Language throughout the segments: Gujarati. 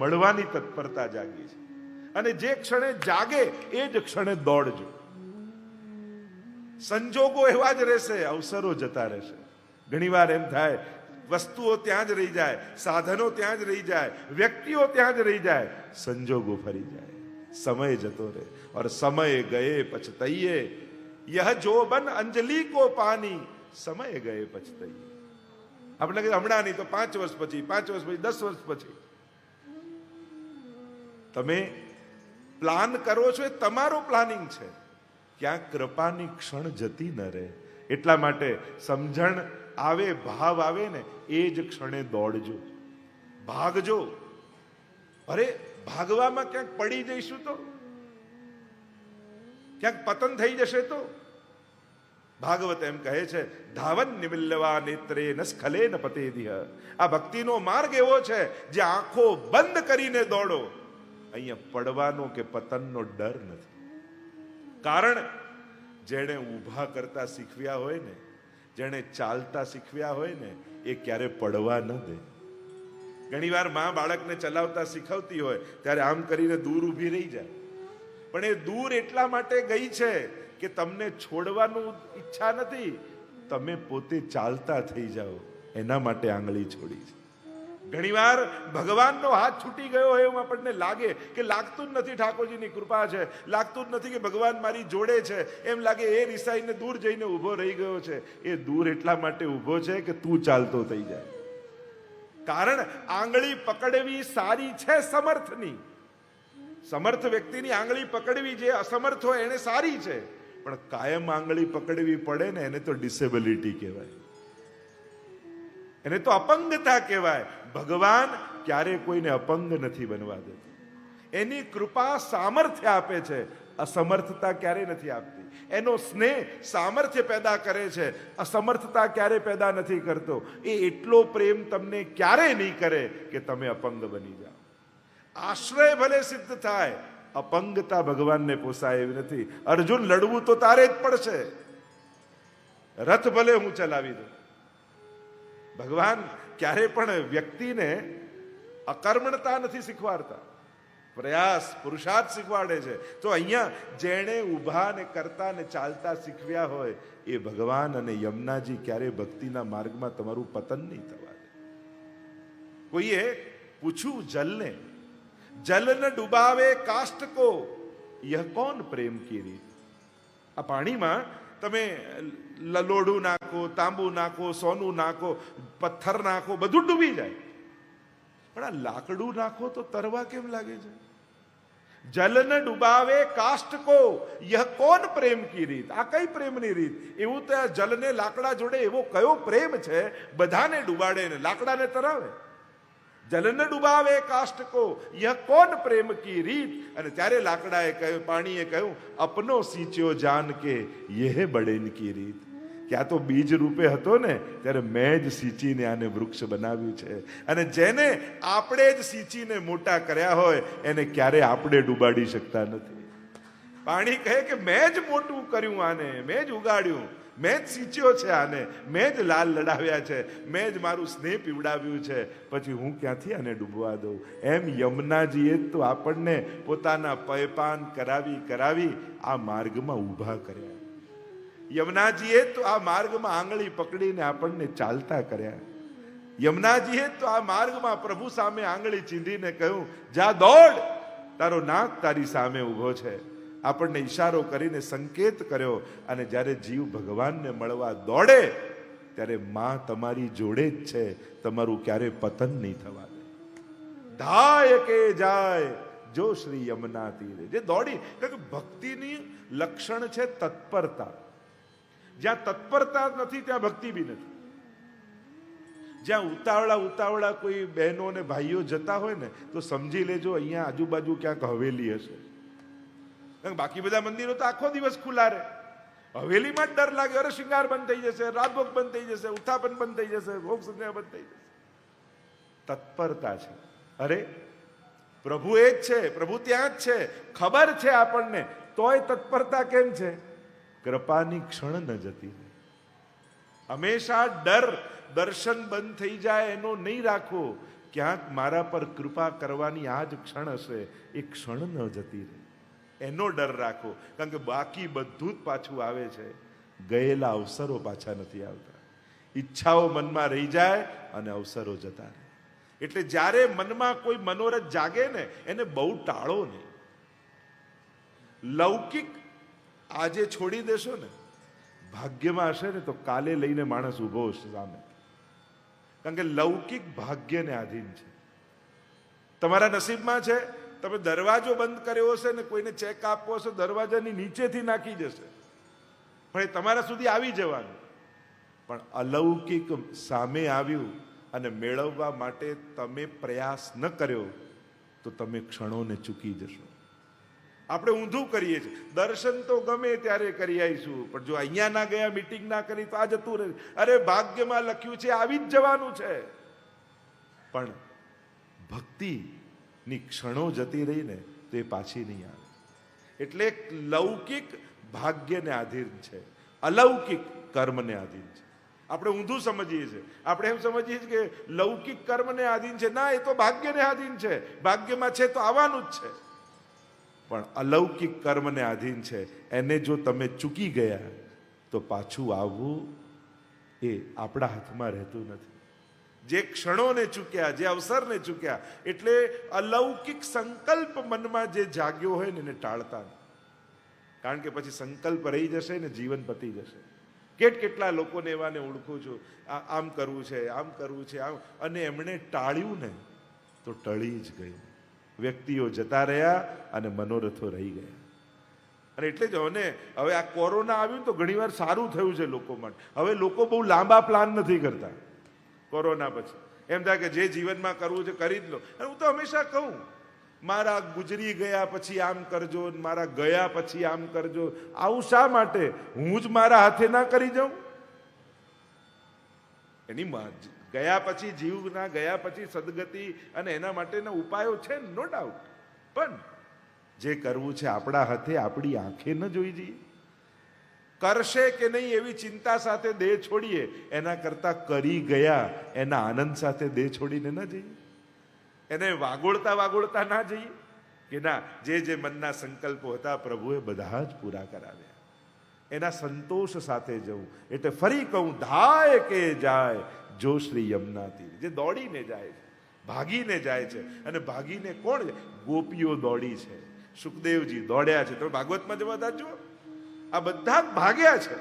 મળવાની તત્પરતા જાગી છે. અને જે ક્ષણે જાગે એ જ ક્ષણે દોડજો. સંજોગો એવા જ રહેશે, અવસરો જતા રહેશે. ઘણીવાર એમ થાય વસ્તુઓ ત્યાં જ રહી જાય, સાધનો ત્યાં જ રહી જાય, વ્યક્તિઓ ત્યાં જ રહી જાય, સંજોગો ફરી જાય, સમય જતો રહે. और समय गए पछतइये, यह जोबन अंजलि को पानी, સમય ગયે પછતઈએ. આપણે કહીએ હમણાં નહીં તો 5 વર્ષ પછી, 5 વર્ષ પછી, 10 વર્ષ પછી. તમે પ્લાન કરો છો એ તમારો પ્લાનિંગ છે, ક્યાંક કૃપાની ક્ષણ જતી ન રહે. એટલા માટે સમજણ આવે, ભાવ આવે ને એ જ ક્ષણે દોડજો, ભાગજો. અરે ભાગવામાં ક્યાંક પડી જઈશું તો, ક્યાંક પતન થઈ જશે તો. ભાગવત એમ કહે છે, ધાવન નિમિલ્લવા નેત્રે ન સ્ખલે ન પતેદિહ. આ ભક્તિનો માર્ગ એવો છે જે આંખો બંધ કરીને દોડો. અહીંયા પડવાનો કે પતનનો ડર નથી. કારણ જેણે ઊભા કરતા શીખવ્યા હોય ને, જેણે ચાલતા શીખવ્યા હોય ને, એ ક્યારે પડવા ન દે. ઘણીવાર માં બાળકને ચલાવતા શીખવતી હોય ત્યારે આમ કરીને દૂર ઊભી રહી જાય, પણ એ દૂર એટલા માટે ગઈ છે કે તમને છોડવાનું ઈચ્છા નથી, તમે પોતે ચાલતા થઈ જાઓ એના માટે આંગળી છોડી છે. ઘણીવાર ભગવાનનો હાથ છૂટી ગયો હોય એવું આપણને લાગે કે લાગતું જ નથી, ઠાકોરજીની કૃપા છે, લાગતું જ નથી કે ભગવાન મારી જોડે છે, એમ લાગે એ રિસાઈને દૂર જઈને ઊભો રહી ગયો છે. એ દૂર એટલા માટે ઊભો છે કે તું ચાલતો થઈ જાય. કારણ આંગળી પકડવી સારી છે સમર્થની. સમર્થ વ્યક્તિની આંગળી પકડવી જે અસમર્થ હોય એને સારી છે, પણ કાયમ આંગળી પકડવી પડે ને એને તો ડિસેબિલિટી કહેવાય, એને તો અપંગતા કહેવાય. ભગવાન ક્યારે કોઈને અપંગ નથી બનવા દેતો. એની કૃપા સામર્થ્ય આપે છે, અસમર્થતા ક્યારે નથી આપતી. એનો સ્નેહ સામર્થ્ય પેદા કરે છે, અસમર્થતા ક્યારે પેદા નથી કરતો. એ એટલો પ્રેમ તમને ક્યારે નહીં કરે કે તમે અપંગ બની જાઓ. આશ્રય ભલે સિદ્ધ થાય, અપંગતા ભગવાનને પોસાય એવી નથી. અર્જુન લડવું તો તારે જ પડશે, રથ ભલે હું ચલાવી દઉં. ભગવાન ક્યારે પણ વ્યક્તિને અકર્મણતા નથી શીખવાડતા, પ્રયાસ પુરુષાર્થ શીખવાડે છે. તો અહીંયા જેણે ઊભા ને કરતા ને ચાલતા શીખવ્યા હોય એ ભગવાન અને યમુનાજી ક્યારે ભક્તિના માર્ગમાં તમારું પતન નહીં થવા દે. કોઈએ પૂછ્યું જલને, જલ ન ડુબાવે કાષ્ટ કો યહ કોન પ્રેમ કી રીત. આ પાણીમાં તમે લોઢું નાખો, તાંબુ નાખો, સોનું નાખો, પથ્થર નાખો, બધું ડૂબી જાય, પણ આ લાકડું નાખો તો તરવા કેમ લાગે છે? જલ ન ડુબાવે કાષ્ટ કો યહ કોન પ્રેમ કી રીત. આ કઈ પ્રેમની રીત? એવું તો આ જલને લાકડા જોડે એવો કયો પ્રેમ છે બધાને ડુબાડે ને લાકડાને તરાવે? જલ ન ડુબાવે કાષ્ટ કો યહ કોન પ્રેમ કી રીત. અને ત્યારે લાકડાએ કહ્યું, પાણીએ કહ્યું, અપનો સિંચ્યો જાન કે યહ બડેન કી રીત. કે આ તો બીજ રૂપે હતો ને ત્યારે મેં જ સિંચીને આને વૃક્ષ બનાવ્યું છે, અને જેને આપણે જ સિંચીને મોટા કર્યા હોય એને ક્યારે આપણે ડૂબાડી શકતા નથી. પાણી કહે કે મેં જ મોટું કર્યું આને, મેં જ ઉગાડ્યું, મેં જ સિંચ્યો છે આને, મેં જ લાલ લડાવ્યા છે, મેં જ મારું સ્નેહ પીવડાવ્યું છે, પછી હું ક્યાંથી આને ડૂબવા દઉં? એમ યમુનાજીએ તો આપણને પોતાના પયપાન કરાવી કરાવી આ માર્ગમાં ઊભા કર્યા. યમુનાજીએ તો આ માર્ગમાં આંગળી પકડીને આપણને ચાલતા કર્યા. યમુનાજીએ તો આ માર્ગમાં પ્રભુ સામે આંગળી ચીંધીને કહ્યું, જા દોડ, તારો નાથ તારી સામે ઊભો છે. આપણને ઈશારો કરીને સંકેત કર્યો. અને જ્યારે જીવ ભગવાનને મળવા દોડે ત્યારે માં તમારી જોડે જ છે, તમારું ક્યારે પતન નહીં થવા દે. ધાય કે જાય જો શ્રી યમુના તીરે. જે દોડી, કારણ કે ભક્તિની લક્ષણ છે તત્પરતા. જ્યાં તત્પરતા નથી ત્યાં ભક્તિ બી નથી. જ્યાં ઉતાવળા કોઈ બહેનો અને ભાઈઓ જતા હોય ને તો સમજી લેજો અહીંયા આજુબાજુ ક્યાંક હવેલી હશે. બાકી બધા મંદિરો તો આખો દિવસ ખુલ્લા રહે, હવેલીમાં જ ડર લાગે, અરે શિંગાર બંધ થઈ જશે, રાતભોગ બંધ થઈ જશે, ઉત્થાપન બંધ થઈ જશે, ભોગ સંધ્યા બંધ થઈ જશે. તત્પરતા છે. અરે પ્રભુ એ જ છે, પ્રભુ ત્યાં જ છે, ખબર છે આપણને, તોય તત્પરતા કેમ છે? કૃપાની ક્ષણ ન જતી. હંમેશા ડર દર્શન બંધ થઈ જાય એનો નહીં રાખવો. ક્યાંક મારા પર કૃપા કરવાની આ જ ક્ષણ હશે, એ ક્ષણ ન જતી રહે, એનો ડર રાખો. કારણ કે બાકી બધું જ પાછું આવે છે, ગયેલા અવસરો પાછા નથી આવતા. ઈચ્છાઓ મનમાં રહી જાય અને અવસરો જતા રહે. એટલે જ્યારે મનમાં કોઈ મનોરથ જાગે ને, એને બહુ ટાળો નહીં. લૌકિક આજે છોડી દેશો ને, ભાગ્યમાં હશે ને તો કાલે લઈને માણસ ઊભો હશે સામે. કારણ કે લૌકિક ભાગ્યને આધીન છે. તમારા નસીબમાં છે, તમે દરવાજો બંધ કર્યો હશે ને કોઈને ચેક આપવો હશે, દરવાજાની નીચેથી નાખી જશે, પણ એ તમારા સુધી આવી જવાનું. પણ અલૌકિક સામે આવ્યું અને મેળવવા માટે તમે પ્રયાસ ન કર્યો તો તમે ક્ષણોને ચૂકી જશો. આપણે ઊંધું કરીએ છીએ, દર્શન તો ગમે ત્યારે કરી આવીશું, પણ જો અહીંયા ના ગયા, મીટિંગ ના કરી તો આ જતું રહે. અરે ભાગ્યમાં લખ્યું છે આવી જ જવાનું છે. પણ ભક્તિની ક્ષણો જતી રહી ને તો એ પાછી નહીં આવે. એટલે લૌકિક ભાગ્યને આધીન છે, અલૌકિક કર્મને આધીન છે. આપણે ઊંધું સમજીએ છીએ. આપણે એમ સમજીએ છીએ કે લૌકિક કર્મને આધીન છે. ના, એ તો ભાગ્યને આધીન છે. ભાગ્યમાં છે તો આવવાનું જ છે. પણ અલૌકિક કર્મને આધીન છે, એને જો તમે ચૂકી ગયા તો પાછું આવવું એ આપણા હાથમાં રહેતું નથી. જે ક્ષણોને ચૂક્યા, જે અવસરને ચૂક્યા, એટલે અલૌકિક સંકલ્પ મનમાં જે જાગ્યો હોય ને એને ટાળતા. કારણ કે પછી સંકલ્પ રહી જશે ને જીવન પતી જશે. કેટલા લોકોને એવાને ઓળખું છું, આમ કરવું છે, આમ કરવું છે, આમ, અને એમણે ટાળ્યું ને તો ટળી જ ગયું. વ્યક્તિઓ જતા રહ્યા અને મનોરથો રહી ગયા. અને એટલે જ હવે આ કોરોના આવ્યું તો ઘણીવાર સારું થયું છે લોકો માટે. હવે લોકો બહુ લાંબા પ્લાન નથી કરતા. કોરોના પછી એમ થાય કે જે જીવનમાં કરવું છે કરી જ લો. અને હું તો હંમેશા કહું, મારા ગુજરી ગયા પછી આમ કરજો, મારા ગયા પછી આમ કરજો. આવું શા માટે? હું જ મારા હાથે ના કરી જાઉં? એની ગયા પછી જીવના ગયા પછી સદગતિ અને એના માટેના ઉપાયો છે, નો ડાઉટ. પણ જે કરવું છે આપણા હાથે, આપણી આંખે ન જોઈ જઈએ. કરશે કે નહીં એવી ચિંતા સાથે દેહ છોડીએ એના કરતા કરી ગયા એના આનંદ સાથે દેહ છોડીને ન જઈએ. એને વાગોળતા ના જઈએ કે ના, જે મનના સંકલ્પો હતા પ્રભુએ બધા જ પૂરા કરાવ્યા. એના સંતોષ સાથે જવું. એટલે ફરી કહું, ધાય કે જાય જો શ્રી યમુના તીર. જે દોડીને જાય છે, ભાગીને જાય છે. અને ભાગીને કોણ? ગોપીઓ દોડી છે, સુખદેવજી દોડ્યા છે. તમે ભાગવતમાં જવા દાજો, આ બધા જ ભાગ્યા છે.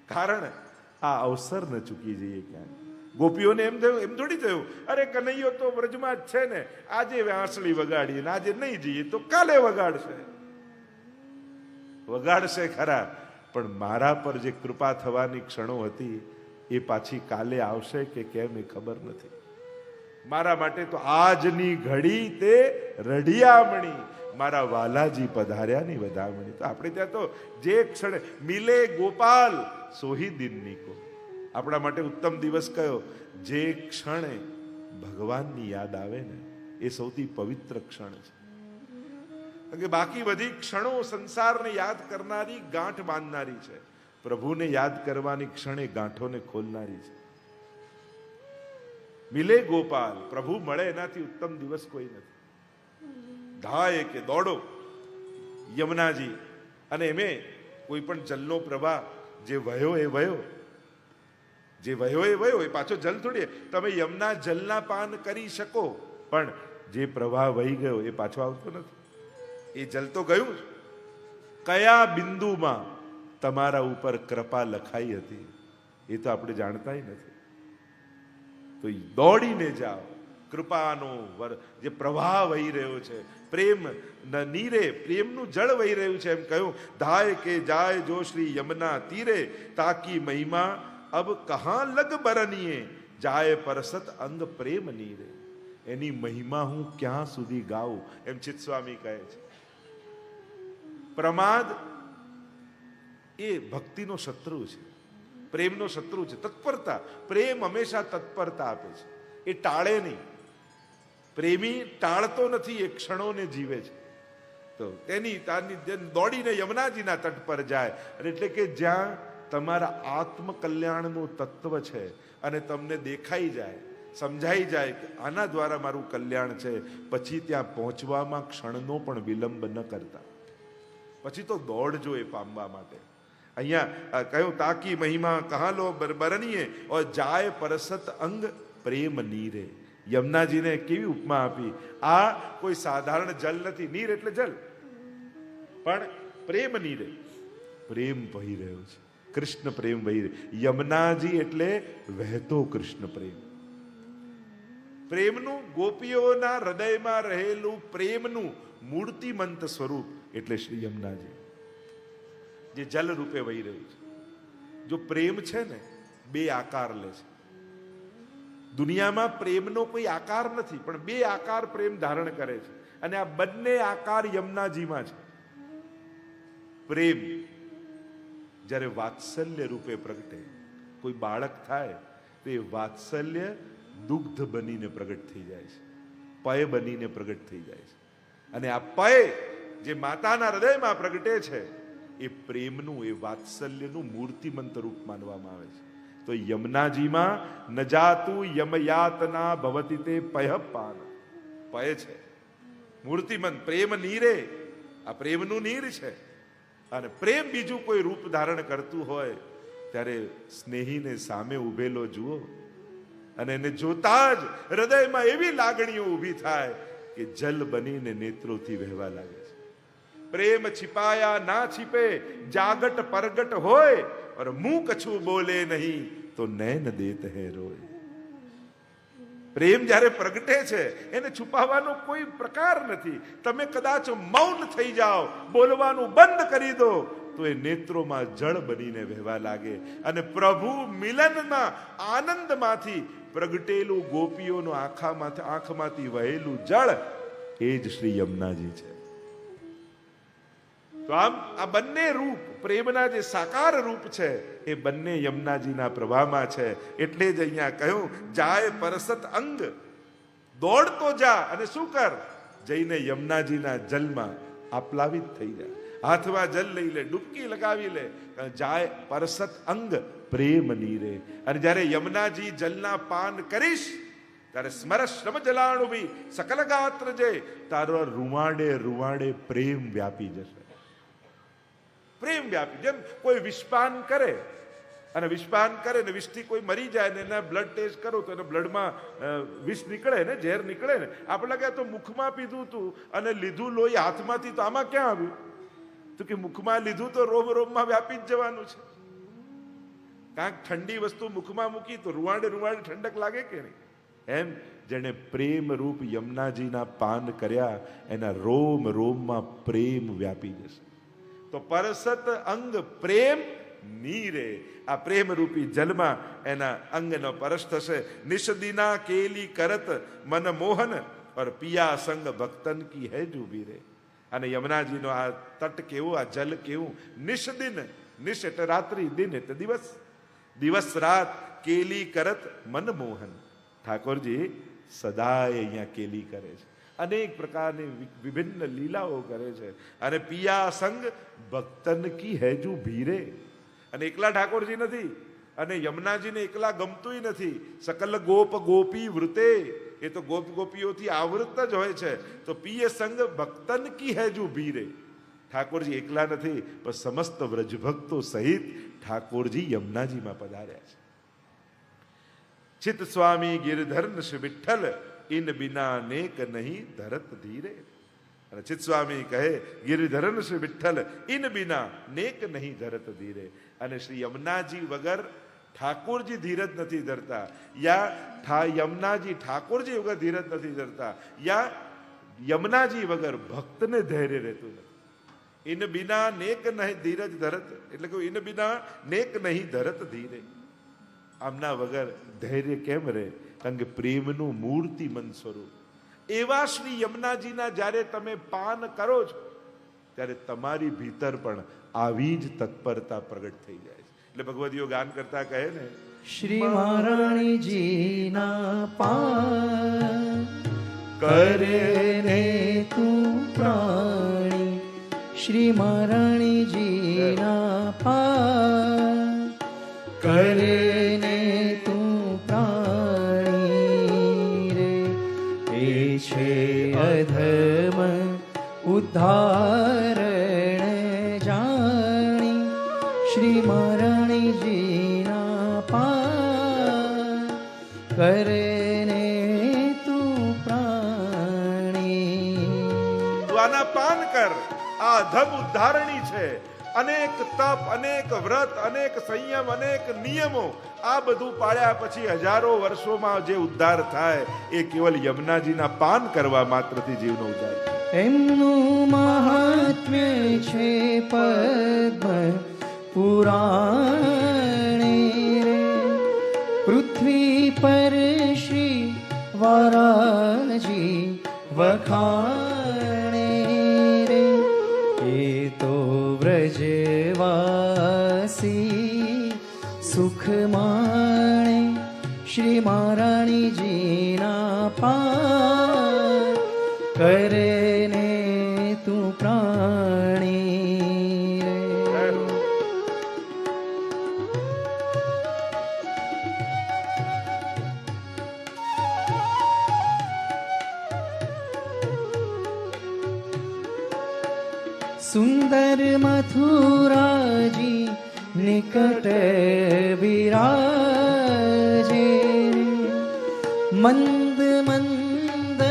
કારણ આ અવસર ન ચૂકી જઈએ ક્યાંય. ગોપીઓને એમ થયું, એમ થોડી થયું અરે કનૈયો તો વ્રજમાં જ છે ને, આજે વાંસળી વગાડીએ ને આજે નહીં જઈએ તો કાલે વગાડશે. વગાડશે ખરા, પણ મારા પર જે કૃપા થવાની ક્ષણો હતી એ પાછી કાલે આવશે કે કેમ એ ખબર નથી. મારા માટે તો આજની ઘડી તે રઢિયામણી, મારા વાલાજી પધાર્યાની વધામણી. તો આપણે ત્યાં તો જે ક્ષણે મિલે ગોપાલ સોહી દિનની કો. આપણા માટે ઉત્તમ દિવસ કયો? જે ક્ષણે ભગવાનની યાદ આવે ને એ સૌથી પવિત્ર ક્ષણ છે. કે બાકી બધી ક્ષણો સંસારને યાદ કરનારી, ગાંઠ બાંધનારી છે. પ્રભુને યાદ કરવાની ક્ષણે ગાંઠોને ખોલનારી છે. મિલે ગોપાલ, પ્રભુ મળે એનાથી ઉત્તમ દિવસ કોઈ નથી. ધાય કે દોડો યમુનાજી. અને એમે કોઈ પણ જલનો પ્રવાહ જે વહ્યો એ વહ્યો, જે વહ્યો એ વહ્યો, એ પાછો જલ થોડી. તમે યમુના જલના પાન કરી શકો, પણ જે પ્રવાહ વહી ગયો એ પાછો આવતો નથી. એ જલ તો ગયું જ. કયા બિંદુમાં તમારા ઉપર કૃપા લખાઈ હતી એ તો આપણે જાણતા નથી. તો દોડીને જાઓ. કૃપાનો જે પ્રવાહ વહી રહ્યો છે, પ્રેમ નીરે પ્રેમનું જળ વહી રહ્યું છે. એમ કહ્યું, ધાય કે જાય જો શ્રી યમુના તીરે, તાકી મહિમા અબ કહા લગ બરનીએ, જાય પરસત અંગ પ્રેમ નીરે. એની મહિમા હું ક્યાં સુધી ગાઉં? એમ ચિત્ત સ્વામી કહે છે. પ્રમાદ એ ભક્તિનો શત્રુ છે, પ્રેમનો શત્રુ છે. તત્પરતા, પ્રેમ હંમેશા તત્પરતા આપે છે, એ ટાળે નહીં. પ્રેમી ટાળતો નથી, એ ક્ષણોને જીવે છે. તો તેની દોડીને યમુનાજીના તટ પર જાય. અને એટલે કે જ્યાં તમારા આત્મકલ્યાણનું તત્વ છે અને તમને દેખાઈ જાય, સમજાઈ જાય કે આના દ્વારા મારું કલ્યાણ છે, પછી ત્યાં પહોંચવામાં ક્ષણનો પણ વિલંબ ન કરતા, પછી તો દોડજો એ પામવા માટે. અહીંયા કહ્યું તાકી મહિમા કહા લો બરનીએ ઓર જાય પરસત અંગ પ્રેમ નીરે. યમુનાજીને કેવી ઉપમા આપી. આ કોઈ સાધારણ જલ નથી, નીર એટલે જલ, પણ પ્રેમ નીરે, પ્રેમ વહી રહ્યો છે, કૃષ્ણ પ્રેમ વહી રહ્યો. યમુનાજી એટલે વહેતો કૃષ્ણ પ્રેમ. પ્રેમનું ગોપીઓના હૃદયમાં રહેલું પ્રેમનું મૂર્તિમંત સ્વરૂપ એટલે શ્રી યમુનાજી, જે જલ રૂપે વહી રહ્યું છે. જો પ્રેમ છે ને, બે આકાર લે છે. દુનિયામાં પ્રેમનો કોઈ આકાર નથી, પણ બે આકાર પ્રેમ ધારણ કરે છે, અને આ બંને આકાર યમુનાજીમાં છે. પ્રેમ જ્યારે વાત્સલ્ય રૂપે પ્રગટે, કોઈ બાળક થાય તો એ વાત્સલ્ય દુગ્ધ બનીને પ્રગટ થઈ જાય છે, પય બનીને પ્રગટ થઈ જાય છે. અને આ પય જે માતાના હૃદયમાં પ્રગટે છે એ પ્રેમનું, એ વાત્સલ્યનું મૂર્તિમંત રૂપ માનવામાં આવે છે. તો યમુનાજીમાં ન જાતું યમયાતના ભવતી તે પય પાન, પય છે મૂર્તિમંત. પ્રેમ નીરે, આ પ્રેમનું નીર છે. અને પ્રેમ બીજું કોઈ રૂપ ધારણ કરતું હોય ત્યારે સ્નેહીને સામે ઉભેલો જુઓ, અને એને જોતા જ હૃદયમાં એવી લાગણીઓ ઊભી થાય કે જલ બનીને નેત્રોથી વહેવા લાગે છે. પ્રેમ छिपाया ना छिपे, जागट परगट होय, और मुंह कछु बोले नहीं तो नैन देत है रोय. પ્રેમ જ્યારે પ્રગટે છે એને છુપાવવાનો કોઈ પ્રકાર નથી. તમે કદાચ મૌન થઈ જાઓ, બોલવાનું બંધ કરી દો, તો એ નેત્રોમાં જળ બનીને વહેવા લાગે. અને પ્રભુ મિલનના આનંદમાંથી પ્રગટેલું ગોપીઓનું આંખમાંથી વહેલું જળ એ જ શ્રી યમુનાજી છે. તો આમ આ બંને રૂપ, પ્રેમના જે સાકાર રૂપ છે એ બંને યમુનાજીના પ્રવાહમાં છે. એટલે જ અહીંયા કહ્યું જાય પરસત અંગ, દોડતો જા અને શું કર, જઈને યમુનાજીના જલમાં આપ્લાવિત થઈ જા. હાથમાં જલ લઈ લે, ડૂબકી લગાવી લે. જાય પરસત અંગ પ્રેમ નીરે. અને જ્યારે યમુનાજી જલના પાન કરીશ ત્યારે સ્મર શ્રમ જલાણુ બી સકલ ગાત્ર જે, તારો રૂવાડે રૂવાડે પ્રેમ વ્યાપી જશે. પ્રેમ વ્યાપી. જેમ કોઈ વિષપાન કરે, અને વિષપાન કરે ને વિષથી કોઈ મરી જાય ને એના બ્લડ ટેસ્ટ કરો તો એના બ્લડમાં વિષ નીકળે ને, ઝેર નીકળે ને. આપણે કહે તો મુખમાં પીધું તું અને લીધું લોહી હાથમાંથી, તો આમાં ક્યાં આવ્યું? તો કે મુખમાં લીધું તો રોમ રોમમાં વ્યાપી જ જવાનું છે. કાંઈક ઠંડી વસ્તુ મુખમાં મૂકી તો રૂવાડે રૂવાડે ઠંડક લાગે કે નહીં? એમ જેને પ્રેમ રૂપ યમુનાજીના પાન કર્યા એના રોમ રોમમાં પ્રેમ વ્યાપી જશે. તો પરસત અંગ પ્રેમ નીરે. આ પ્રેમ રૂપી જલમાં એના અંગનો પરસ થશે. નિષદિના કેલી કરત મન મોહન, और પિયા સંગ ભક્તન કી હૈ ડૂબી રે. અને યમુનાજીનો આ તટ કેવો, આ જલ કેવું. નિષદિન, નિશ એટલે રાત્રિ, દિન એટલે દિવસ, દિવસ રાત કેલી કરત મન મોહન. ઠાકોરજી સદાય અહીંયા કેલી કરે છે, અનેક પ્રકારની વિભિન્ન લીલાઓ કરે છે. અને પિયા સંગ ભક્તન કી હેજુ ભીરે. અને એકલા ઠાકોરજી નથી, અને યમુનાજીને એકલા ગમતું નથી. સકલ ગોપ ગોપી વૃતે, એ તો ગોપ ગોપીઓથી આવૃત જ હોય છે. તો પિય સંગ ભક્તન કી હેજુ ભીરે. ઠાકોરજી એકલા નથી, પણ સમસ્ત વ્રજભક્તો સહિત ઠાકોરજી યમુનાજીમાં પધાર્યા છે. ચિત સ્વામી ગિરધર શ્રી વિઠ્ઠલ, ઇન બિના નેક નહીં ધરત ધીરે. અને ચિત સ્વામી કહે ગિરિધરન શ્રી વિઠ્ઠલ, ઇન બિના નેક નહીં ધરત ધીરે. અને શ્રી યમુનાજી વગર ઠાકોરજી ધીરજ નથી ધરતા, યા યમુનાજી ઠાકોરજી વગર ધીરજ નથી ધરતા, યા યમુનાજી વગર ભક્તને ધૈર્ય રહેતું નથી. ઇન બિના નેક નહીં ધીરજ ધરત, એટલે કે ઇન બિના નેક નહીં ધરત ધીરે. આમના વગર ધૈર્ય કેમ રહે? કારણ કે પ્રેમનું મૂર્તિમંત સ્વરૂપ. એવા શ્રી યમુનાજીના જ્યારે તમે પાન કરો છો ત્યારે તમારી ભીતર પણ આવી જ તત્પરતા પ્રગટ થઈ જાય છે. એટલે ભગવદીઓ ગાન કરતા કહે ને, શ્રી મહારાણીજીના પાન કરે ને તું પ્રાણી, શ્રી મહારાણીજીના પાન કરે ને તું પ્રાણી. અધમ ઉદ્ધારણ જાણી શ્રી મહારાણીજીના પાર કરને તું પ્રાણી. તું આના પાન કર. આ અધમ ઉદ્ધારણી છે. અનેક તપ, અનેક વ્રત, અનેક સંયમ, અનેક નિયમો, આ બધું પાળ્યા પછી હજારો વર્ષોમાં જે ઉદ્ધાર થાય એ કેવલ યમુનાજીના પાન કરવા માત્રથી જીવનો ઉદ્ધાર થાય. એમનું મહાત્મ્ય છે પદ્મ પુરાણે રે. પૃથ્વી પર શ્રી વારાજી વખાણે રે. એ તો વ્રજવાસી સુખ માણે શ્રી મહારાણીજીના પાર કરને તું પ્રાણી રે. સુંદર મથુરાજી નિકટ વિરાજે. મંદ મંદ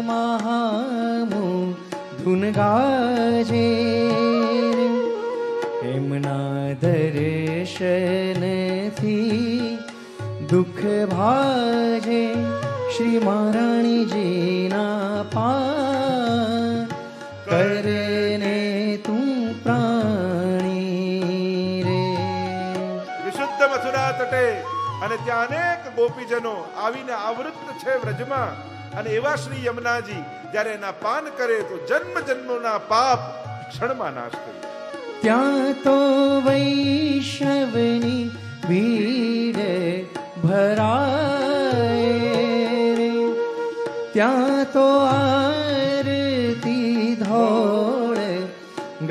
મહામુ ધુન ગાજે. એમના દર્શનથી દુઃખ ભાજે શ્રી મહારાણીજીના પાર કરને તું પ્રાણી રે. વિશુદ્ધ મથુરા તટે અને ત્યાં અનેક ગોપીજનો આવીને આવૃત છે વ્રજમાં, અને એવા શ્રી યમુનાજી જ્યારે એના પાન કરે તો જન્મ જન્મોના પાપ ક્ષણમાં નાશ કરે. ત્યાં તો વૈષ્ણવની ભીડ ભરાય રે. ત્યાં તો આરતી ધોળ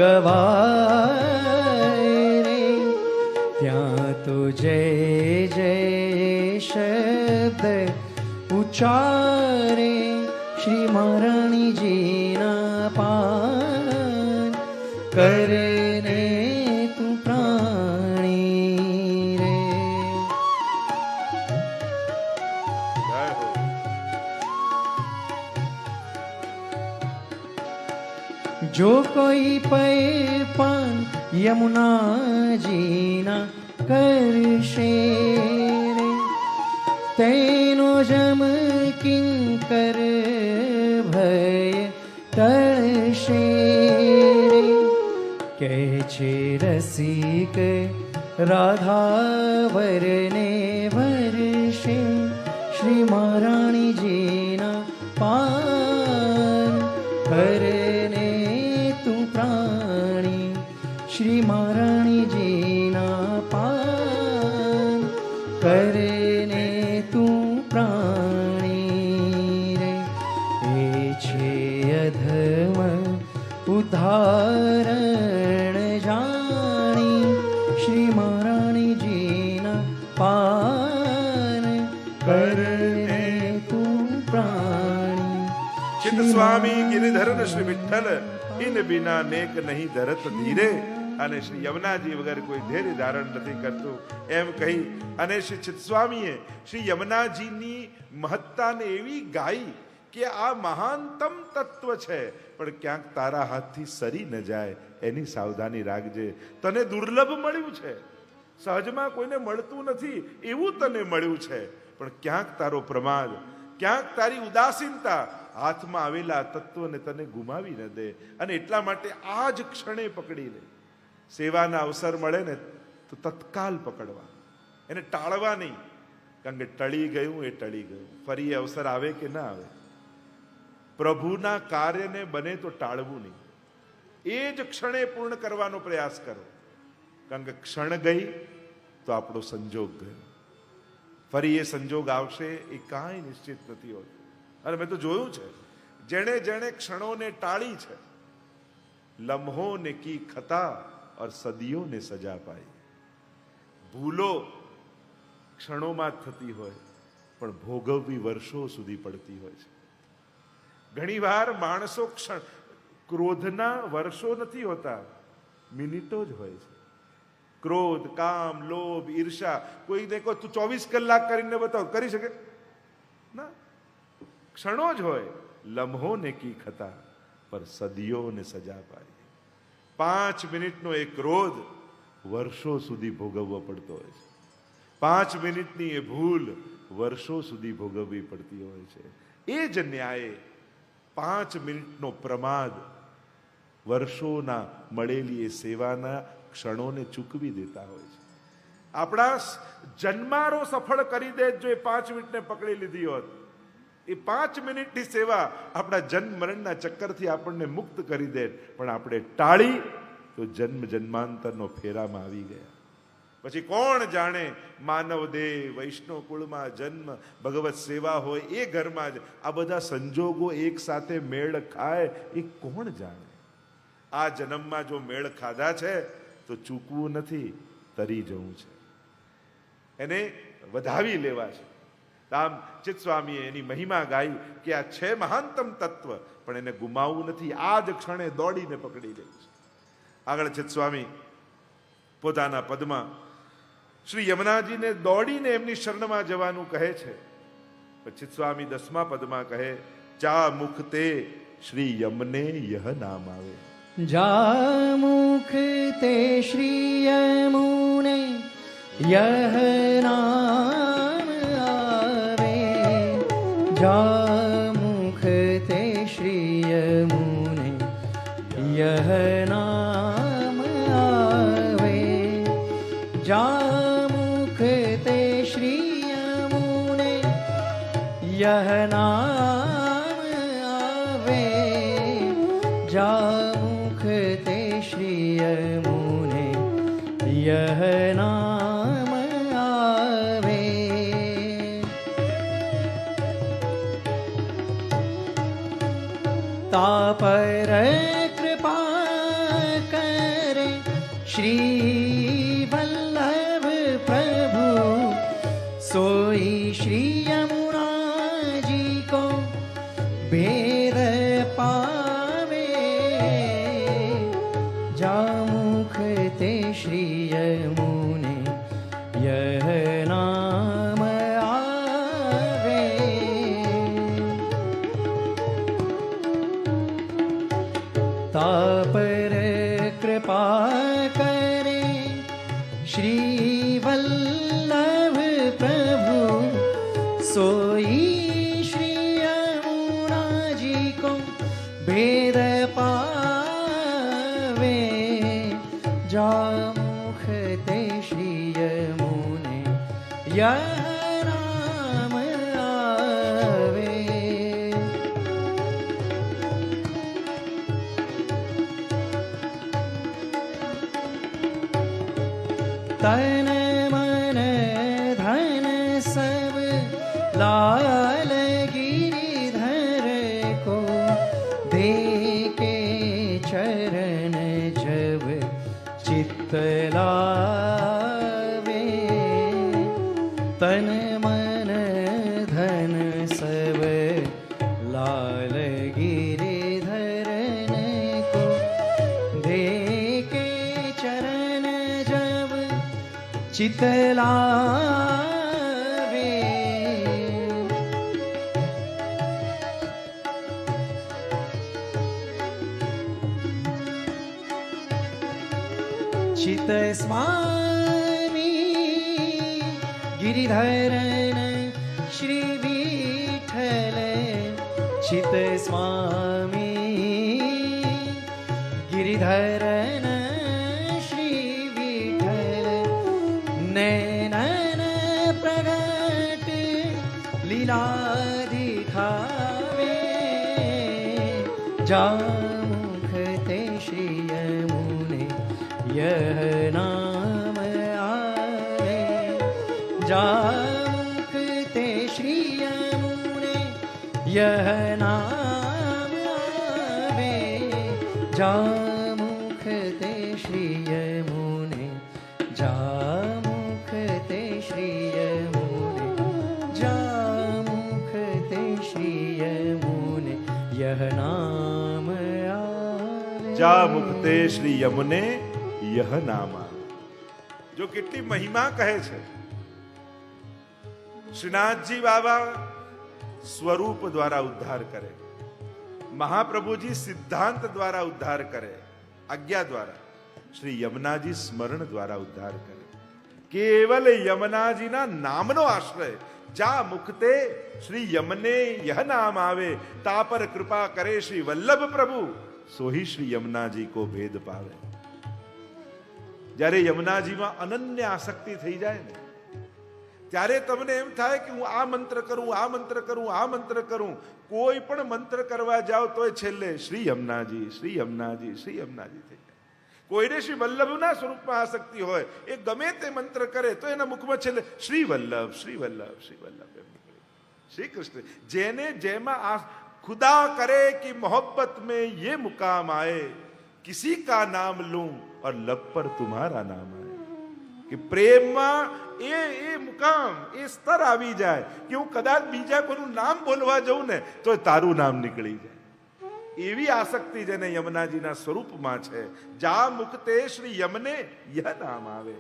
ગવાય રે. ત્યાં તો જય જય શબ્દ ઉચ્ચારે શ્રી મહારાણીજીના પાર કરને તું પ્રાણી રે. જય હો. જો કોઈ પૈ પાન યમુનાજીના કરશે રે. તેનો જમ કિંકર ભય ટળશે રે. કહે છે રસિક રાધાવરને વરશે શ્રી મહારાણીજીના પાન કરને તું પ્રાણી. શ્રી મહારાણીજીના પાન કરને તું પ્રાણી રે. એ છે અધમ ઉદ્ધારણ જાણી શ્રી મહારાણીજીના પાન કરને તું પ્રાણી. ચિત સ્વામી ગિરિધરન શ્રી વિઠ્ઠલ ઇન બિના નેક નહીં ધરત ધીરે. અને શ્રી યમુનાજી વગર કોઈ ધૈર્ય ધારણ નથી કરતું એમ કહી અને શ્રી ચિત્તસ્વામીએ શ્રી યમુનાજીની મહત્તાને એવી ગાઈ કે આ મહાનતમ તત્વ છે, પણ ક્યાંક તારા હાથથી સરી ન જાય એની સાવધાની રાખજે. તને દુર્લભ મળ્યું છે, સહજમાં કોઈને મળતું નથી એવું તને મળ્યું છે, પણ ક્યાંક તારો પ્રમાદ, ક્યાંક તારી ઉદાસીનતા હાથમાં આવેલા તત્વને તને ગુમાવી ન દે. અને એટલા માટે આ જ ક્ષણે પકડી લે. સેવાના અવસર મળે ને તો તત્કાલ પકડવા, એને ટાળવા નહીં. કારણ કે ટળી ગયું એ ટળી ગયું, ફરી એ અવસર આવે કે ના આવે. પ્રભુના કાર્યને બને તો ટાળવું નહીં, એ જ ક્ષણે પૂર્ણ કરવાનો પ્રયાસ કરો. કારણ કે ક્ષણ ગઈ તો આપણો સંજોગ ગયો, ફરી એ સંજોગ આવશે એ કાંઈ નિશ્ચિત નથી હોતું. અને મેં તો જોયું છે, જેણે જેણે ક્ષણોને ટાળી છે, લમ્હો ને કી ખતા और સદીઓ ને સજા પાઈ. ભૂલો ક્ષણોમાં થતી હોય પણ ભોગવવી વર્ષો સુધી પડતી હોય છે. ઘણીવાર માણસો ક્રોધના વર્ષો નથી હોતા, મિનિટો જ હોય છે. ક્રોધ, કામ, લોભ, ઈર્ષા, કોઈ દેખો તું 24 કલાક કરીને બતાવ, કરી શકે ના? ક્ષણો જ હોય. લમ્હોને કી ખતા પર સદીઓને સજા પાઈ. 5 મિનિટનો એક ક્રોધ વર્ષો સુધી ભોગવવો પડતો હોય છે. 5 મિનિટની એ ભૂલ વર્ષો સુધી ભોગવવી પડતી હોય છે. એ જ ન્યાયે 5 મિનિટનો પ્રમાદ વર્ષોના મળેલી એ સેવાના ક્ષણોને ચૂકવી દેતા હોય છે. આપણા જન્મારો સફળ કરી દે જો એ 5 મિનિટને પકડી લીધી હોત. એ 5 મિનિટની સેવા આપણા જન્મ મરણના ચક્કરથી આપણને મુક્ત કરી દે, પણ આપણે ટાળી તો જન્મ જન્માંતરનો ફેરામાં આવી ગયા. પછી કોણ જાણે માનવ દેહ, વૈષ્ણવ કુળમાં જન્મ, ભગવત સેવા હોય એ ઘરમાં જ આ બધા સંજોગો એક સાથે મેળ ખાય એ કોણ જાણે. આ જન્મમાં જો મેળ ખાધા છે તો ચૂકવું નથી, તરી જવું છે, એને વધાવી લેવા છે. આમ ચિત્ત સ્વામીએ એની મહિમા ગાઈ કે આ છે મહાનતમ તત્વ, પણ એને ગુમાવવું નથી, આ જ ક્ષણે દોડીને પકડી લેવું છે. આગળ ચિત્ત સ્વામી પોતાના પદમાં શ્રી યમુનાજીને દોડીને એમની શરણમાં જવાનું કહે છે. ચિત્ત સ્વામી 10મા પદમાં કહે, ચા મુખ તે શ્રી યમને યહ નામ આવે. જા મુખ તે શ્રી યમુને યહ નામ આવે. જા મુખ તે શ્રી યમુને યહ નામ આવે. જા મુખ તે શ્રી યમુને યહ નામ આવે. જા તે શ્રી યમુને યહ નામ આવે. તા પર કૃપા કરે શ્રી વલ્લભ પ્રભુ, સોઈ શ્રી યમુનાજી કો ભેદ પાવે. જા મુખ તે શ્રી યમુને યહ નામ આવે. તા પર કૃપા કરે શ્રી વલ્લભ પ્રભુ, સોઈ શ્રી યમુનાજી કો ભેદ પાવે. જા મુખ તે શ્રી યમુને યહ નામ આવે. તન મન ધન સબ લાલ ગિરિધર કો દે કે ચરણ જબ ચિત્ત લાવે. તન મન ધન સબ લાલ ગિરિધરન કો દે કે ચરણ જબ ચિત્ત લાવે. ચિત્ત સ્વામી ગિરિધરન શ્રી વિઠ્ઠલ. ચિત્ત સ્વામી ગિરિધરન શ્રી વિઠ્ઠલ. નૈનન પ્રગટ લીલા દિખાવે. જા મુખ તે શ્રી યમુને યહ નામ આવે. જા મુખ તે શ્રી યમુને યહ નામ આવે. જા મુખ તે શ્રી યમુને, જા મુખ તે શ્રી યમુને, જા મુખ તે શ્રી યમુને જા મુક્તે શ્રી યમને યહ નામ આવે. જો કેટલી મહિમા કહે છે. શ્રીનાથજી બાબા સ્વરૂપ દ્વારા ઉદ્ધાર કરે, મહાપ્રભુજી સિદ્ધાંત દ્વારા ઉદ્ધાર કરે, આજ્ઞા દ્વારા. શ્રી યમુનાજી સ્મરણ દ્વારા ઉદ્ધાર કરે. કેવલ યમુનાજીના નામનો આશ્રય. જા મુક્તે શ્રી યમને યહ નામ આવે, તા પર કૃપા કરે શ્રી વલ્લભ પ્રભુ, સોહી શ્રી યમુનાજી કો ભેદ પાવે. જ્યારે યમુનાજીમાં અનન્ય આસક્તિ થઈ જાય ને, ત્યારે તમને એમ થાય કે હું આ મંત્ર કરું, આ મંત્ર કરું, આ મંત્ર કરું. કોઈ પણ મંત્ર કરવા જાઓ તોય છેલ્લે શ્રી યમુનાજી, શ્રી યમુનાજી, શ્રી યમુનાજી થઈ જાય. કોઈને શ્રી વલ્લભના સ્વરૂપમાં આસક્તિ હોય, એ ગમે તે મંત્ર કરે તો એના મુખમાં છેલ્લે શ્રી વલ્લભ, શ્રી વલ્લભ, શ્રી વલ્લભ એમ નીકળે. શ્રી કૃષ્ણ જેને જેમાં આ ખુદા કરે कि मोहब्बत में ये मुकाम आए, किसी का नाम लूं और लब पर तुम्हारा नाम आए. કે પ્રેમમાં એ મુકામ, એ સ્તર આવી જાય કે હું કદાચ બીજા કોઈનું નામ બોલવા જઉં ને તો તારું નામ નીકળી જાય. એવી આસક્તિ જેને યમુનાજીના સ્વરૂપમાં છે. જા મુક્તે શ્રી યમને યહ નામ આવે,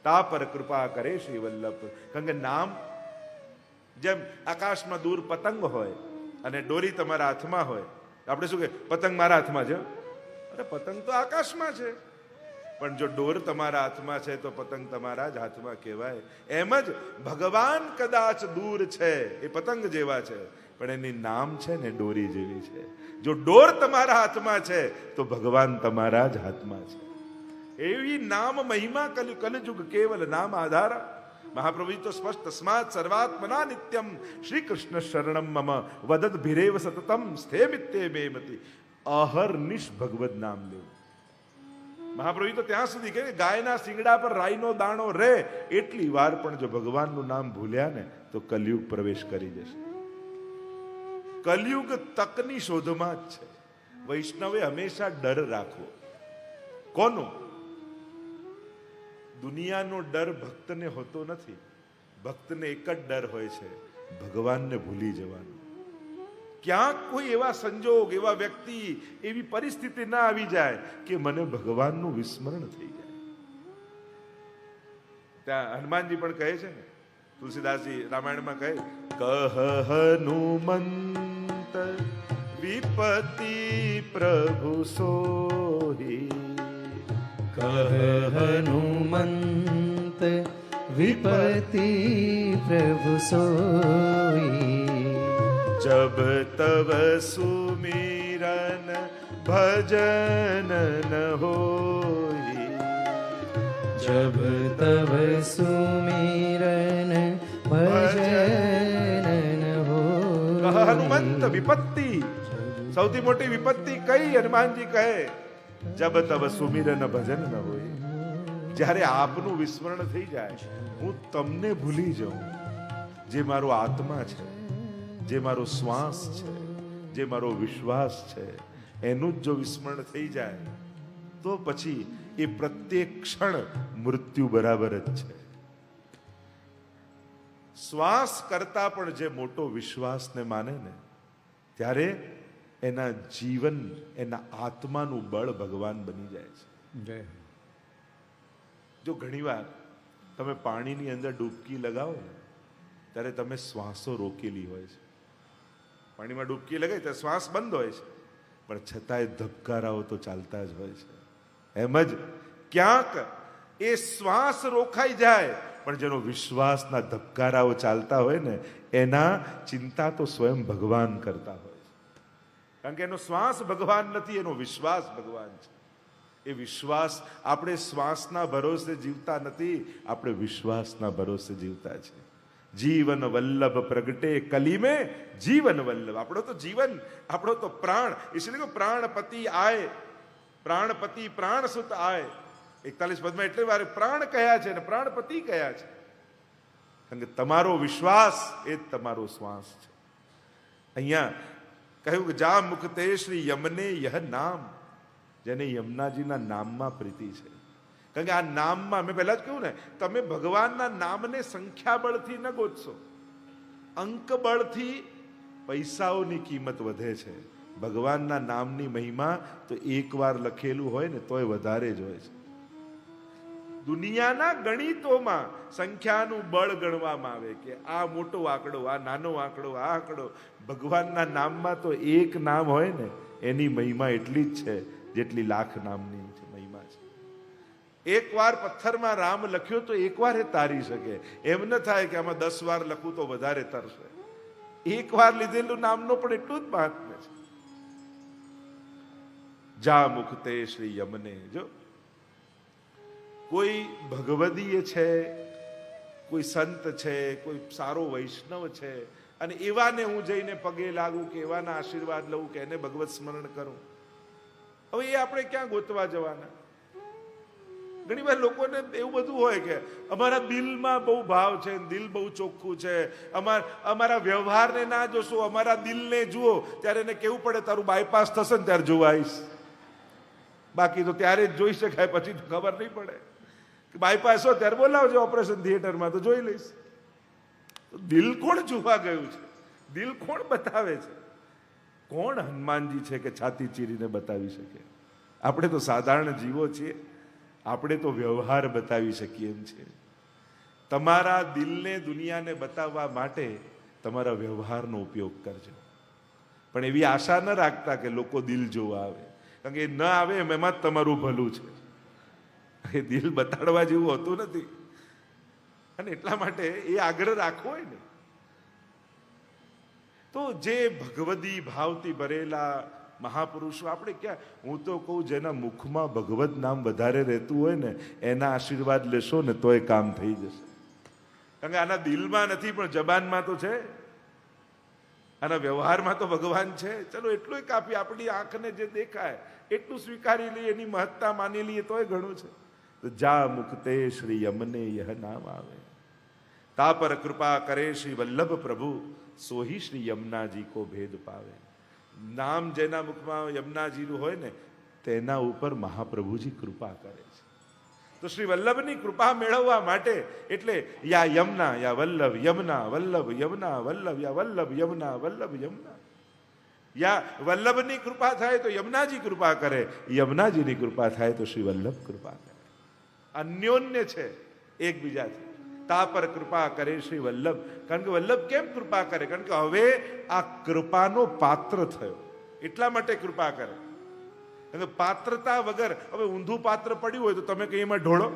તા પર કૃપા કરે શ્રી વલ્લભ. કારણ કે નામ જેમ આકાશમાં દૂર પતંગ હોય અને દોરી તમારા હાથમાં હોય, આપણે શું કે પતંગ મારા હાથમાં છે, અરે પતંગ તો આકાશમાં છે, પણ જો ડોર તમારા હાથમાં છે તો પતંગ તમારા જ હાથમાં કહેવાય. એમ જ ભગવાન કદાચ દૂર છે, એ પતંગ જેવા છે, પણ એની નામ છે ને ડોરી જેવી છે. જો ડોર તમારા હાથમાં છે તો ભગવાન તમારા જ હાથમાં છે. એવી નામ મહિમા કલયુગ કેવલ નામ આધારા. મહાપ્રભુ તો સ્પષ્ટ તસ્માત સર્વાત્મના નિત્યમ શ્રી કૃષ્ણ શરણમ મમ વદત ભીરેવ સતતમ સ્થેમિત્તે મેમતિ. અહર્નિશ ભગવદ નામ લેવું. મહાપ્રભુ તો ત્યાં સુધી કે ગાયના શિંગડા પર રાઈનો દાણો રહે એટલી વાર પણ જો ભગવાનનું નામ ભૂલ્યા ને તો કલયુગ પ્રવેશ કરી જશે. કલયુગ તકની શોધમાં જ છે. વૈષ્ણવે હંમેશા ડર રાખવો. કોનો? દુનિયાનો ડર ભક્તને હોતો નથી. ભક્તને એક જ ડર હોય છે, ભગવાનને ભૂલી જવાનો. ક્યાંક કોઈ એવા સંજોગ, એવા વ્યક્તિ, એવી પરિસ્થિતિ ના આવી જાય કે મને ભગવાનનું વિસ્મરણ થઈ જાય. ત્યાં હનુમાનજી પણ કહે છે ને, તુલસીદાસજી રામાયણમાં કહે, કહ હનુમંત વિપતિ પ્રભુ સોહી. કહ હનુમંત વિપતિ પ્રભુ સોઈ. जब तब सुमिरन भजन न होई. जब तब सुमिरन भजन न होई. હનુમંત વિપત્તિ, સૌથી મોટી વિપત્તિ કઈ? હનુમાનજી કહે જબ તબ સુમિરન ભજન ન હોય. જ્યારે આપનું વિસ્મરણ થઈ જાય, હું તમને ભૂલી જાઉં. જે મારો આત્મા છે, જે મારો શ્વાસ છે, જે મારો વિશ્વાસ છે, એનું જ જો વિસ્મરણ થઈ જાય તો પછી એ પ્રત્યેક ક્ષણ મૃત્યુ બરાબર જ છે. શ્વાસ કરતા પણ જે મોટો વિશ્વાસને માને ને, ત્યારે એના જીવન, એના આત્માનું બળ ભગવાન બની જાય છે. જો ઘણીવાર તમે પાણીની અંદર ડૂબકી લગાવો ને, ત્યારે તમે શ્વાસો રોકેલી હોય છે. પાણીમાં ડૂબકી લગાવી ત્યારે શ્વાસ બંધ હોય છે, પણ છતાંય ધબકારાઓ તો ચાલતા જ હોય છે. એમ જ ક્યાંક એ શ્વાસ રોકાઈ જાય, પણ જેનો વિશ્વાસના ધબકારાઓ ચાલતા હોય ને, એના ચિંતા તો સ્વયં ભગવાન કરતા હોય છે. કારણ કે એનો શ્વાસ ભગવાન નથી, એનો વિશ્વાસ ભગવાન છે. એ વિશ્વાસ, આપણે શ્વાસના ભરોસે જીવતા નથી, આપણે વિશ્વાસના ભરોસે જીવતા છે. જીવન વલ્લભ પ્રગટે કલી में जीवन वल्लभ. આપણો તો જીવન, આપણો તો પ્રાણ. इसलिए પ્રાણપતિ આય, પ્રાણપતિ પ્રાણ સુત આય. 41 પદમાં એટલે વાર પ્રાણ કહ્યા છે અને પ્રાણપતિ કહ્યા છે. કારણ કે તમારો વિશ્વાસ એ જ તમારો શ્વાસ છે. અહીંયા કહ્યું કે જા મુક્તે શ્રી યમને યહ નામ. જેને યમુનાજીના નામમાં પ્રીતિ છે. કારણ કે આ નામમાં, મેં પહેલા જ કહ્યું ને, તમે ભગવાનના નામને સંખ્યા બળથી ન ગોતશો. અંક બળથી પૈસાઓની કિંમત વધે છે, ભગવાનના નામની મહિમા તો એકવાર લખેલું હોય ને તોય વધારે જ હોય છે. દુનિયાના ગણિતોમાં સંખ્યાનું બળ ગણવામાં આવે કે આ મોટો આંકડો, આ નાનો આંકડો, આ આંકડો. ભગવાનના નામમાં તો એક નામ હોય ને એની મહિમા એટલી જ છે જેટલી લાખ નામની મહિમા છે. એકવાર પથ્થરમાં રામ લખ્યો તો એકવાર એ તારી શકે. એમ ન થાય કે આમાં 10 વાર લખું તો વધારે તરશે. એકવાર લીધેલું નામનો પણ એટલું જ મહાત્મ્ય છે. જા મુખતે શ્રી યમને. જો કોઈ ભગવદીય છે, કોઈ સંત છે, કોઈ સારો વૈષ્ણવ છે, અને એવાને હું જઈને પગે લાગું કે એવાના આશીર્વાદ લઉં કે એને ભગવત સ્મરણ કરું. હવે એ આપણે ક્યાં ગોતવા જવાના? ઘણી વાર લોકોને એવું બધું હોય કે અમારા દિલમાં બહુ ભાવ છે, દિલ બહુ ચોખ્ખું છે, અમારા વ્યવહારને ના જોશો, અમારા દિલને જુઓ. ત્યારે એને કેવું પડે તારું બાયપાસ થશે ને ત્યારે જોવા આવીશ. બાકી તો ત્યારે જ જોઈ શકાય, પછી તો ખબર નહીં પડે. બાયપાસ હો ત્યારે બોલાવજો ઓપરેશન થિયેટરમાં તો જોઈ લઈશ. દિલ કોણ જોવા ગયું છે? દિલ કોણ બતાવે છે? કોણ હનુમાનજી છે કે છાતી ચીરીને બતાવી શકે? આપણે તો સાધારણ જીવો છીએ, આપણે તો વ્યવહાર બતાવી શકીએ એમ છે. તમારા દિલને દુનિયાને બતાવવા માટે તમારા વ્યવહારનો ઉપયોગ કરજો. પણ એવી આશા ન રાખતા કે લોકો દિલ જોવા આવે, કારણ કે ન આવે એમાં જ તમારું ભલું છે. એ દિલ બતાડવા જેવું હોતું નથી. અને એટલા માટે એ આગ્રહ રાખવો હોય ને તો જે ભગવદી ભાવથી ભરેલા મહાપુરુષો આપણે ક્યાં, હું તો કહું જેના મુખમાં ભગવત નામ વધારે રહેતું હોય ને એના આશીર્વાદ લેશો ને તોય કામ થઈ જશે. કારણ કે આના દિલમાં નથી પણ જબાનમાં તો છે, આના વ્યવહારમાં તો ભગવાન છે. ચલો એટલું કાપી, આપણી આંખને જે દેખાય એટલું સ્વીકારી લઈએ, એની મહત્તા માની લઈએ તોય ઘણું છે. તો જા મુક્તે શ્રી યમને યહ નામ આવે, તા પર કૃપા કરે શ્રી વલ્લભ પ્રભુ, સોહી શ્રી યમુનાજી કો ભેદ પાવે. નામ જેના મુખમાં યમુનાજીનું હોય ને તેના ઉપર મહાપ્રભુજી કૃપા કરે છે. તો શ્રી વલ્લભની કૃપા મેળવવા માટે એટલે યા યમુના યા વલ્લભ, યમુના વલ્લભ, યમુના વલ્લભ, યા વલ્લભ યમુના, વલ્લભ યમુના. યા વલ્લભની કૃપા થાય તો યમુનાજી કૃપા કરે, યમુનાજીની કૃપા થાય તો શ્રી વલ્લભ કૃપા કરે. અન્યોન્ય છે એકબીજાથી. તા પર કૃપા કરે શ્રી વલ્લભ. કારણ કે વલ્લભ કેમ કૃપા કરે? કારણ કે હવે આ કૃપાનો પાત્ર થયો એટલા માટે કૃપા કરે. કારણ કે પાત્રતા વગર, હવે ઊંધું પાત્ર પડ્યું હોય તો તમે કઈ એમાં ઢોળો?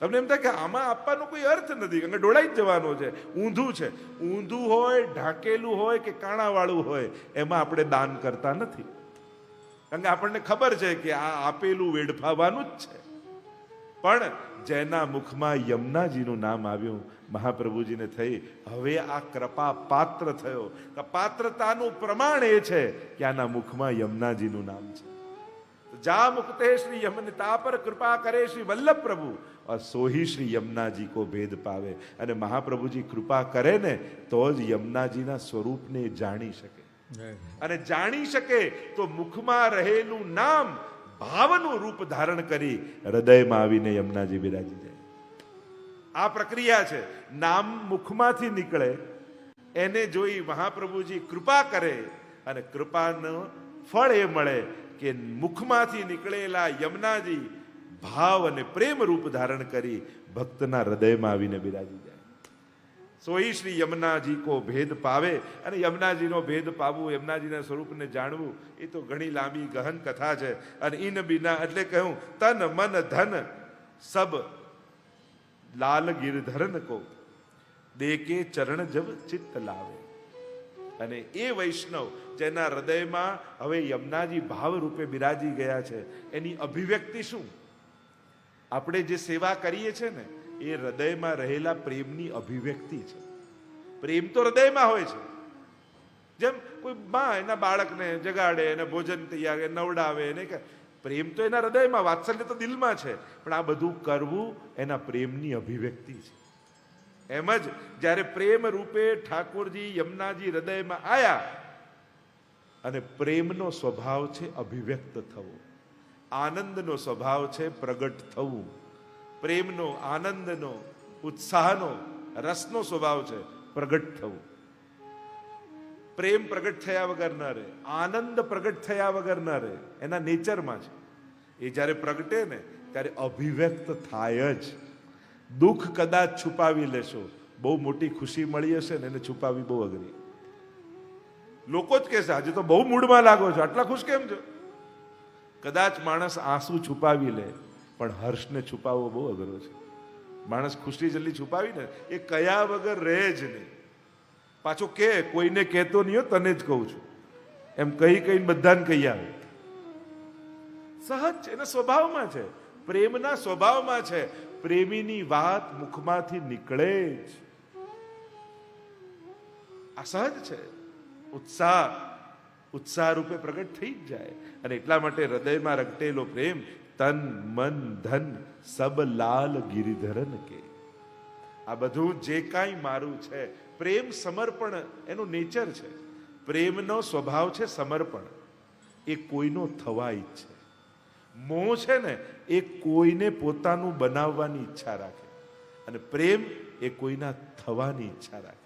તમને એમ થાય કે આમાં આપવાનો કોઈ અર્થ નથી, કારણ કે ઢોળાઈ જ જવાનો છે. ઊંધું છે, ઊંધું હોય, ઢાંકેલું હોય કે કાણાવાળું હોય, એમાં આપણે દાન કરતા નથી. કારણ કે આપણને ખબર છે કે આ આપેલું વેડફાવાનું જ છે. પણ જેના મુખમાં યમુનાજીનું નામ આવ્યું, મહાપ્રભુજીને થઈ, હવે આ કૃપા પાત્ર થયો. પાત્રતાનું પ્રમાણ એ છે કે આના મુખમાં યમુનાજીનું નામ છે. જા મુક્તે શ્રી યમને, તા પર કૃપા કરે શ્રી વલ્લભ પ્રભુ, और सोही श्री यमुनाजी को भेद पावे. અને મહાપ્રભુજી કૃપા કરે ને તો જ યમુનાજીના સ્વરૂપને જાણી શકે. અને જાણી શકે તો મુખમાં રહેલું નામ ભાવનું રૂપ ધારણ કરી હૃદયમાં આવીને યમુનાજી બિરાજી જાય. આ પ્રક્રિયા છે. નામ મુખમાંથી નીકળે એને જોઈ મહાપ્રભુજી કૃપા કરે અને કૃપાનું ફળ એ મળે કે મુખમાંથી નીકળેલા યમુનાજી ભાવ અને પ્રેમ રૂપ ધારણ કરી ભક્તના હૃદયમાં આવીને બિરાજી જાય. સોઈ શ્રી યમુનાજી કો ભેદ પાવે. અને યમુનાજીનો ભેદ પાવવું, યમુનાજીના સ્વરૂપને જાણવું, એ તો ઘણી લાંબી ગહન કથા છે. અને ઇન બિના એટલે કહ્યું તન મન ધન સબ લાલ ગિરધરન કો દેકે ચરણ જબ ચિત્ત લાવે. અને એ વૈષ્ણવ જેના હૃદયમાં હવે યમુનાજી ભાવ રૂપે બિરાજી ગયા છે, એની અભિવ્યક્તિ શું? આપણે જે સેવા કરીએ છીએ ને એ હૃદયમાં રહેલા પ્રેમની અભિવ્યક્તિ છે. પ્રેમ તો હૃદયમાં હોય છે. જેમ કોઈ માં એના બાળકને જગાડે, એને ભોજન તૈયાર નવડાવે, એને પ્રેમ તો એના હૃદયમાં, વાત્સલ્ય તો દિલમાં છે. પણ આ બધું કરવું એના પ્રેમની અભિવ્યક્તિ છે. એમ જ જ્યારે પ્રેમ રૂપે ઠાકોરજી યમુનાજી હૃદયમાં આયા, અને પ્રેમનો સ્વભાવ છે અભિવ્યક્ત થવો, આનંદનો સ્વભાવ છે પ્રગટ થવું, પ્રેમનો, આનંદનો, ઉત્સાહનો, રસનો સ્વભાવ છે પ્રગટ થવું. પ્રેમ પ્રગટ થયા વગર ન રહે, આનંદ પ્રગટ થયા વગર ન રહે, એના નેચરમાં છે. એ જ્યારે પ્રગટે ને ત્યારે અભિવ્યક્ત થાય જ. દુઃખ કદાચ છુપાવી લેશો, બહુ મોટી ખુશી મળી હશે ને એને છુપાવી બહુ અઘરી. લોકો જ કહેશે આજે તો બહુ મૂડમાં લાગો છો, આટલા ખુશ કેમ છો? કદાચ માણસ આંસુ છુપાવી લે, પણ હર્ષને છુપાવવો બહુ અઘરો છે. માણસ ખુશી જલ્દી છુપાવી ને એ કયા વગર રહે જ નહીં. પાછો કે કોઈને કહેતો નહીં હો, તને જ કહું છું એમ કહીને બધાને કહી આવે. સહજ છે, એના સ્વભાવમાં છે, પ્રેમના સ્વભાવમાં છે. પ્રેમીની વાત મુખમાંથી નીકળે જ. આ સહજ છે. ઉત્સાહ રૂપે પ્રગટ થઈ જ જાય. અને એટલા માટે હૃદયમાં રગટેલો પ્રેમ તન મન ધન સબ લાલ ગિરિધરન કે. આ બધું જે કાંઈ મારું છે, પ્રેમ સમર્પણ એનું નેચર છે. પ્રેમનો સ્વભાવ છે સમર્પણ. એ કોઈનો થવા ઈચ્છે. મોહ છે ને એ કોઈને પોતાનું બનાવવાની ઈચ્છા રાખે, અને પ્રેમ એ કોઈના થવાની ઈચ્છા રાખે.